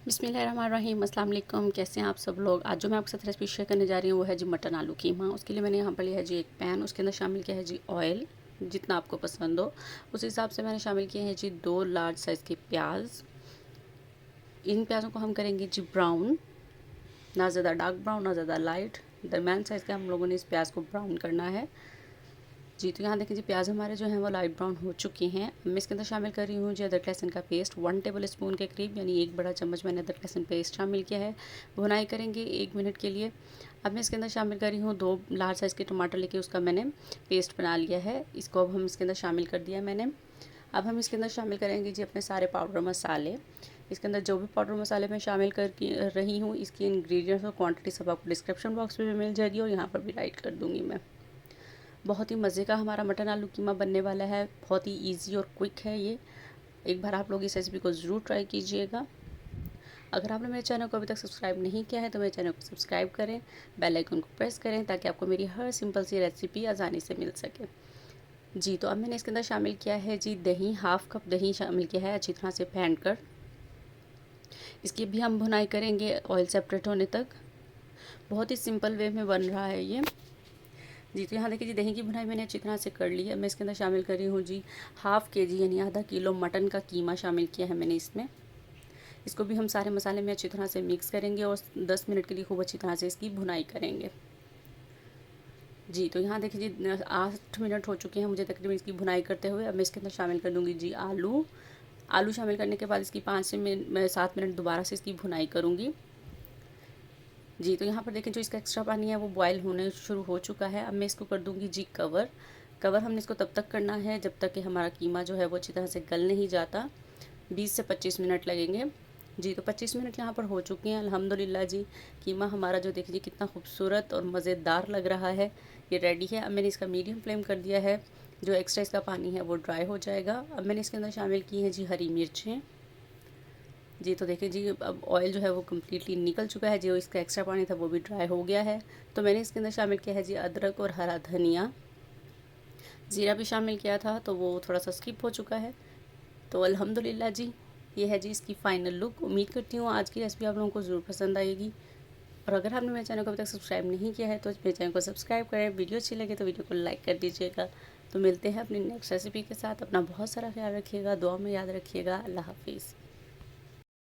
बिस्मिल्लाहिर्रहमानिर्रहीम। अस्सलाम वालेकुम। कैसे हैं आप सब लोग। आज जो मैं आपके साथ रेसिपी शेयर करने जा रही हूँ वो है जी मटन आलू कीमा। उसके लिए मैंने यहाँ पर लिया है जी एक पैन, उसके अंदर शामिल किया है जी ऑयल, जितना आपको पसंद हो उस हिसाब से मैंने शामिल किए हैं जी 2 लार्ज साइज़ के प्याज। इन प्याज़ों को हम करेंगे जी ब्राउन, ना ज़्यादा डार्क ब्राउन ना ज़्यादा लाइट, दरमियान साइज़ के हम लोगों ने इस प्याज को ब्राउन करना है जी। तो यहाँ देखिए जी प्याज हमारे जो हैं वो लाइट ब्राउन हो चुके हैं। मैं इसके अंदर शामिल कर रही हूँ जी अदरक लहसुन का पेस्ट 1 टेबल स्पून के करीब, यानी 1 बड़ा चम्मच मैंने अदरक लहसुन पेस्ट शामिल किया है। भुनाई करेंगे 1 मिनट के लिए। अब मैं इसके अंदर शामिल कर रही हूँ 2 लार्ज साइज़ के टमाटर लेके उसका मैंने पेस्ट बना लिया है। इसको अब हम इसके अंदर शामिल कर दिया मैंने। अब हम इसके अंदर शामिल करेंगे जी अपने सारे पाउडर मसाले। इसके अंदर जो भी पाउडर मसाले मैं शामिल कर रही हूँ, इसकी इंग्रेडिएंट्स और क्वांटिटी सब आपको डिस्क्रिप्शन बॉक्स में भी मिल जाएगी और यहाँ पर भी राइट कर दूँगी मैं। बहुत ही मज़े का हमारा मटन आलू कीमा बनने वाला है। बहुत ही इजी और क्विक है ये। एक बार आप लोग इस रेसिपी को ज़रूर ट्राई कीजिएगा। अगर आपने मेरे चैनल को अभी तक सब्सक्राइब नहीं किया है तो मेरे चैनल को सब्सक्राइब करें, बेल आइकन को प्रेस करें ताकि आपको मेरी हर सिंपल सी रेसिपी आसानी से मिल सके जी। तो अब मैंने इसके अंदर शामिल किया है जी दही, हाफ़ कप दही शामिल किया है अच्छी तरह से फेंट कर। इसकी भी हम भुनाई करेंगे ऑयल सेपरेट होने तक। बहुत ही सिंपल वे में बन रहा है ये जी। तो यहाँ देखिए जी दही की भुनाई मैंने अच्छी तरह से कर ली है। मैं इसके अंदर शामिल कर रही हूँ जी हाफ़ केजी यानी आधा किलो मटन का कीमा शामिल किया है मैंने इसमें। इसको भी हम सारे मसाले में अच्छी तरह से मिक्स करेंगे और 10 मिनट के लिए खूब अच्छी तरह से इसकी भुनाई करेंगे जी। तो यहाँ देखिए जी 8 मिनट हो चुके हैं मुझे तकरीबन इसकी भुनाई करते हुए। अब मैं इसके अंदर शामिल कर दूँगी जी आलू शामिल करने के बाद इसकी 5 से 7 मिनट दोबारा से इसकी भुनाई करूँगी जी। तो यहाँ पर देखें जो इसका एक्स्ट्रा पानी है वो बॉयल होने शुरू हो चुका है। अब मैं इसको कर दूँगी जी कवर हमने इसको तब तक करना है जब तक कि हमारा कीमा जो है वो अच्छी तरह से गल नहीं जाता। 20 से 25 मिनट लगेंगे जी। तो 25 मिनट यहाँ पर हो चुके हैं अल्हम्दुलिल्लाह जी। कीमा हमारा जो देखिए कितना खूबसूरत और मज़ेदार लग रहा है, ये रेडी है। अब मैंने इसका मीडियम फ्लेम कर दिया है। जो एक्स्ट्रा इसका पानी है वो ड्राई हो जाएगा। अब मैंने इसके अंदर शामिल की हैं जी हरी मिर्चें जी। तो देखिए जी अब ऑयल जो है वो कम्प्लीटली निकल चुका है। जो इसका एक्स्ट्रा पानी था वो भी ड्राई हो गया है। तो मैंने इसके अंदर शामिल किया है जी अदरक और हरा धनिया। ज़ीरा भी शामिल किया था तो वो थोड़ा सा स्किप हो चुका है। तो अल्हम्दुलिल्लाह जी ये है जी इसकी फ़ाइनल लुक। उम्मीद करती हूँ आज की रेसिपी आप लोगों को ज़रूर पसंद आएगी। और अगर आपने मेरे चैनल को अभी तक सब्सक्राइब नहीं किया है तो मेरे चैनल को सब्सक्राइब करें। वीडियो अच्छी लगे तो वीडियो को लाइक कर दीजिएगा। तो मिलते हैं अपनी नेक्स्ट रेसिपी के साथ। अपना बहुत सारा ख्याल रखिएगा, दुआ में याद रखिएगा। अल्लाह हाफिज़।